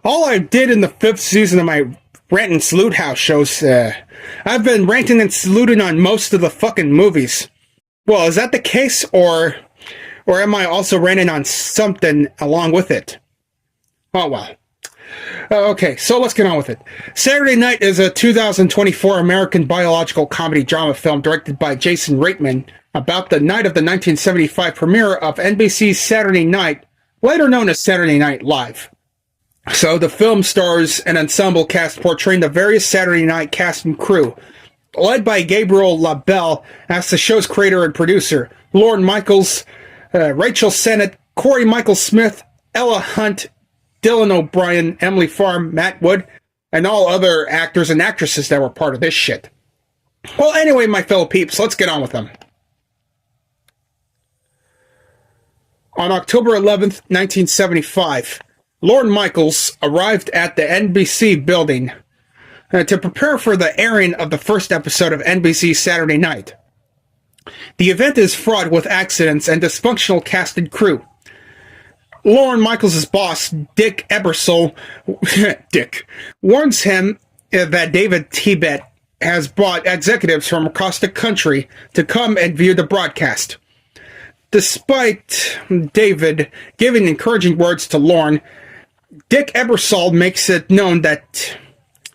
All I did in the 5th season of my Rant and Salute House shows, I've been ranting and saluting on most of the fucking movies. Well, is that the case, or am I also ranting on something along with it? Oh, well. Okay, so let's get on with it. Saturday Night is a 2024 American biological comedy drama film directed by Jason Reitman about the night of the 1975 premiere of NBC's Saturday Night, later known as Saturday Night Live. So the film stars an ensemble cast portraying the various Saturday Night cast and crew, led by Gabriel LaBelle as the show's creator and producer, Lorne Michaels, Rachel Sennett, Corey Michael Smith, Ella Hunt, Dylan O'Brien, Emily Farm, Matt Wood, and all other actors and actresses that were part of this shit. Well, anyway, my fellow peeps, let's get on with them. On October 11th, 1975, Lorne Michaels arrived at the NBC building to prepare for the airing of the first episode of NBC's Saturday Night. The event is fraught with accidents and dysfunctional cast and crew. Lorne Michaels' boss, Dick Ebersol, warns him that David Tibet has brought executives from across the country to come and view the broadcast. Despite David giving encouraging words to Lorne, Dick Ebersol makes it known that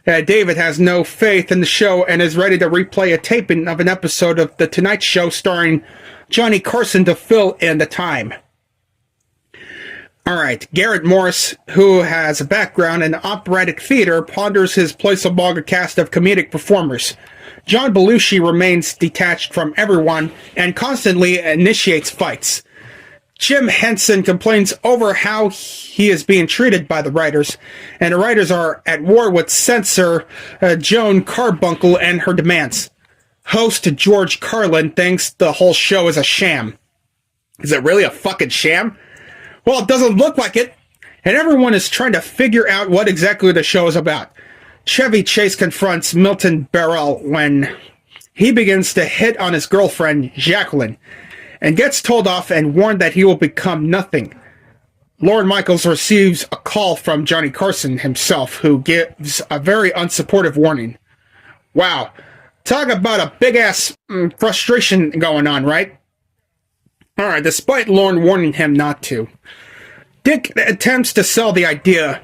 David has no faith in the show and is ready to replay a taping of an episode of The Tonight Show starring Johnny Carson to fill in the time. Alright, Garrett Morris, who has a background in operatic theater, ponders his place among a cast of comedic performers. John Belushi remains detached from everyone and constantly initiates fights. Jim Henson complains over how he is being treated by the writers, and the writers are at war with censor Joan Carbuncle and her demands. Host George Carlin thinks the whole show is a sham. Is it really a fucking sham? Well, it doesn't look like it, and everyone is trying to figure out what exactly the show is about. Chevy Chase confronts Milton Berle when he begins to hit on his girlfriend, Jacqueline, and gets told off and warned that he will become nothing. Lorne Michaels receives a call from Johnny Carson himself, who gives a very unsupportive warning. Wow. Talk about a big-ass frustration going on, right? Alright, despite Lorne warning him not to, Dick attempts to sell the idea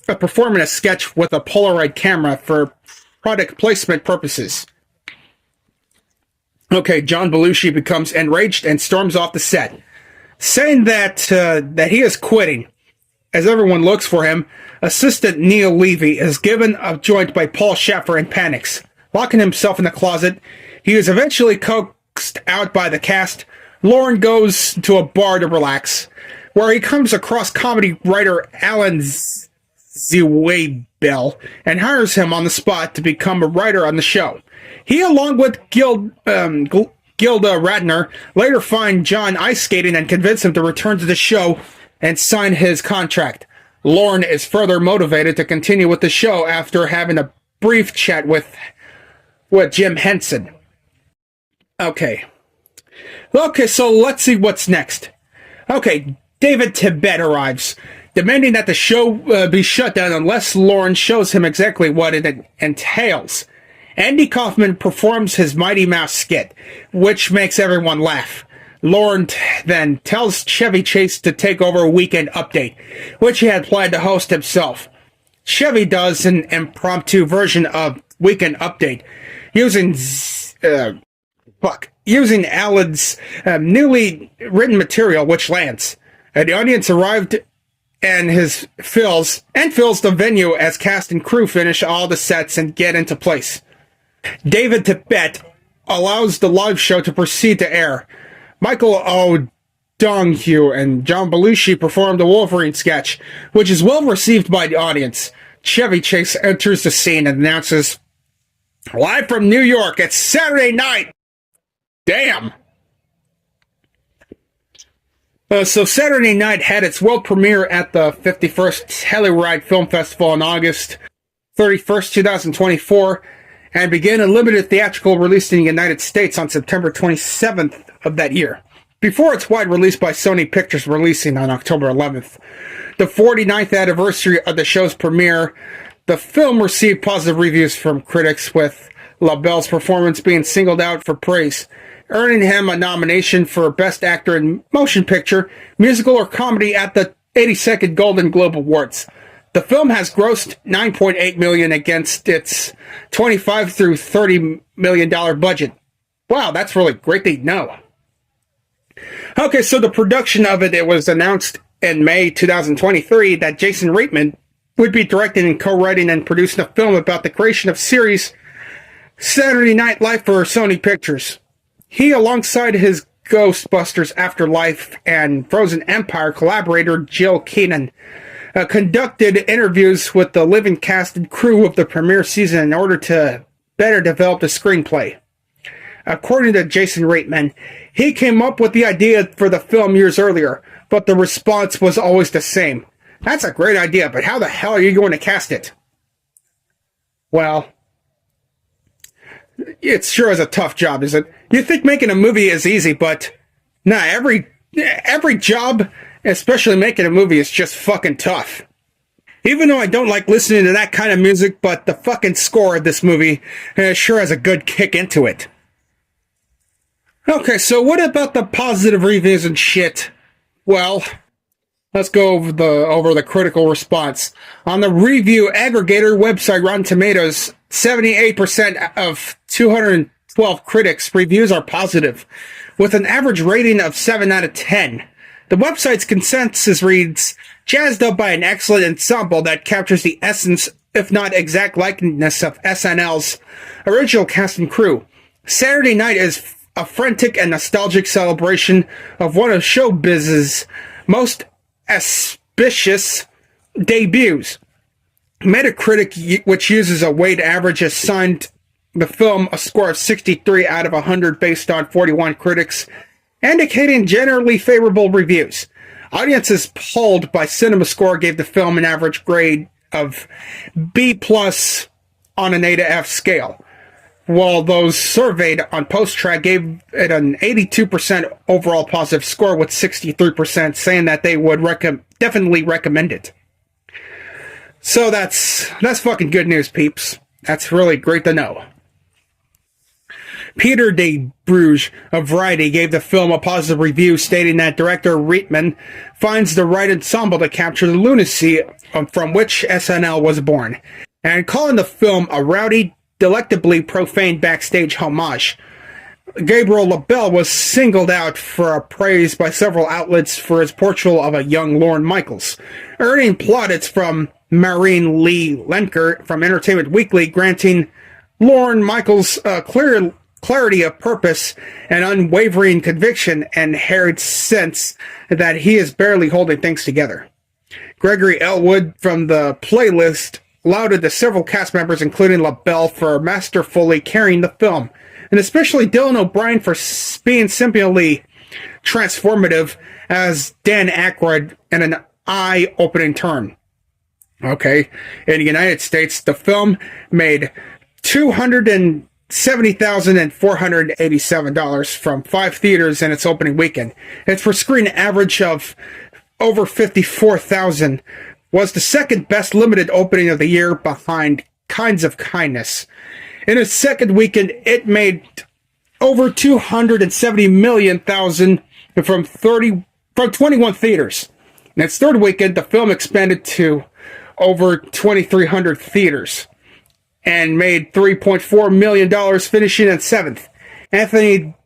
of performing a sketch with a Polaroid camera for product placement purposes. Okay, John Belushi becomes enraged and storms off the set, saying that he is quitting. As everyone looks for him, assistant Neil Levy is given a joint by Paul Shaffer and panics. Locking himself in the closet, he is eventually coaxed out by the cast. Lorne goes to a bar to relax, where he comes across comedy writer Alan Zweibel and hires him on the spot to become a writer on the show. He, along with Gilda Radner, later find John ice skating and convince him to return to the show and sign his contract. Lorne is further motivated to continue with the show after having a brief chat with Jim Henson. Okay, so let's see what's next. Okay, David Tibet arrives, demanding that the show be shut down unless Lorne shows him exactly what it entails. Andy Kaufman performs his Mighty Mouse skit, which makes everyone laugh. Lorne then tells Chevy Chase to take over Weekend Update, which he had planned to host himself. Chevy does an impromptu version of Weekend Update, using Alan's newly written material, which lands. The audience arrived and fills the venue as cast and crew finish all the sets and get into place. David Tibet allows the live show to proceed to air. Michael O'Donoghue and John Belushi performed the Wolverine sketch, which is well received by the audience. Chevy Chase enters the scene and announces, "Live from New York, it's Saturday night!" Damn! So Saturday Night had its world premiere at the 51st Telluride Film Festival on August 31st, 2024, and began a limited theatrical release in the United States on September 27th of that year. before its wide release by Sony Pictures releasing on October 11th. The 49th anniversary of the show's premiere, the film received positive reviews from critics, with LaBelle's performance being singled out for praise, earning him a nomination for Best Actor in Motion Picture, Musical, or Comedy at the 82nd Golden Globe Awards. The film has grossed $9.8 million against its $25 through $30 million budget. Wow, that's really great to know. Okay, so the production of it was announced in May 2023 that Jason Reitman would be directing and co-writing and producing a film about the creation of series Saturday Night Live for Sony Pictures. He, alongside his Ghostbusters Afterlife and Frozen Empire collaborator Jill Kenan, conducted interviews with the living cast and crew of the premiere season in order to better develop the screenplay. According to Jason Reitman, he came up with the idea for the film years earlier, but the response was always the same. That's a great idea, but how the hell are you going to cast it? Well, it sure is a tough job, isn't it? You think making a movie is easy, but nah, every job, especially making a movie, is just fucking tough. Even though I don't like listening to that kind of music, but the fucking score of this movie sure has a good kick into it. Okay, so what about the positive reviews and shit? Well, let's go over the critical response. On the review aggregator website Rotten Tomatoes, 78% of 212 critics' reviews are positive, with an average rating of 7 out of 10. The website's consensus reads, jazzed up by an excellent ensemble that captures the essence, if not exact likeness, of SNL's original cast and crew. Saturday Night is a frantic and nostalgic celebration of one of showbiz's most auspicious debuts. Metacritic, which uses a weighted average, assigned the film a score of 63 out of 100 based on 41 critics, indicating generally favorable reviews. Audiences polled by CinemaScore gave the film an average grade of B+ on an A to F scale, while those surveyed on PostTrack gave it an 82% overall positive score, with 63% saying that they would definitely recommend it. So that's fucking good news, peeps. That's really great to know. Peter de Bruges of Variety gave the film a positive review, stating that director Reitman finds the right ensemble to capture the lunacy from which SNL was born, and calling the film a rowdy, delectably profane backstage homage. Gabriel LaBelle was singled out for praise by several outlets for his portrayal of a young Lorne Michaels, earning plaudits from Maureen Lee Lenker from Entertainment Weekly, granting Lorne Michaels clarity of purpose and unwavering conviction, and Harrod's sense that he is barely holding things together. Gregory Elwood from The Playlist lauded the several cast members, including LaBelle, for masterfully carrying the film, and especially Dylan O'Brien for being simply transformative as Dan Aykroyd in an eye-opening turn. Okay, in the United States, the film made $270,487 from 5 theaters in its opening weekend. Its per-screen average of over $54,000 was the second best limited opening of the year, behind Kinds of Kindness. In its second weekend, it made over $270 million from 21 theaters. In its third weekend, the film expanded to over 2,300 theaters and made $3.4 million, finishing in 7th. Anthony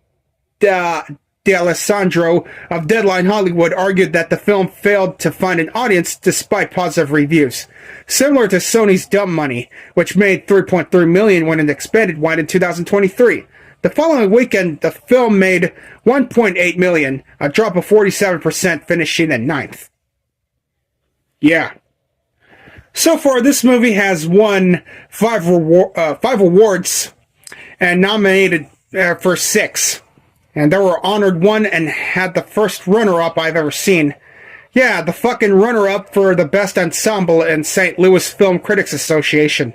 D'Alessandro of Deadline Hollywood argued that the film failed to find an audience despite positive reviews, similar to Sony's Dumb Money, which made $3.3 million when it expanded wide in 2023. The following weekend, the film made $1.8 million, a drop of 47%, finishing in 9th. Yeah. So far, this movie has won 5 awards and nominated for 6. And they were honored 1 and had the first runner-up I've ever seen. Yeah, the fucking runner-up for the best ensemble in St. Louis Film Critics Association.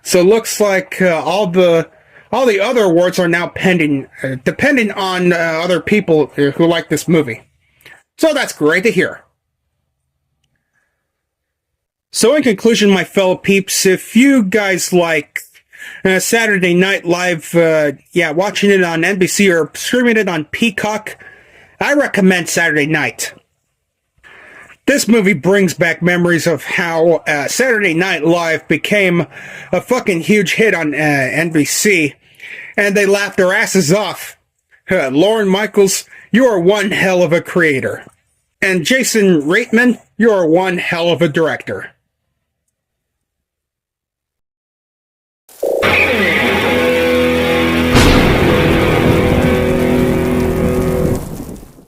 So it looks like all the All the other awards are now pending, depending on other people who like this movie. So that's great to hear. So in conclusion, my fellow peeps, if you guys like Saturday Night Live, watching it on NBC or streaming it on Peacock, I recommend Saturday Night. This movie brings back memories of how Saturday Night Live became a fucking huge hit on NBC, and they laughed their asses off. Lorne Michaels, you are one hell of a creator. And Jason Reitman, you are one hell of a director.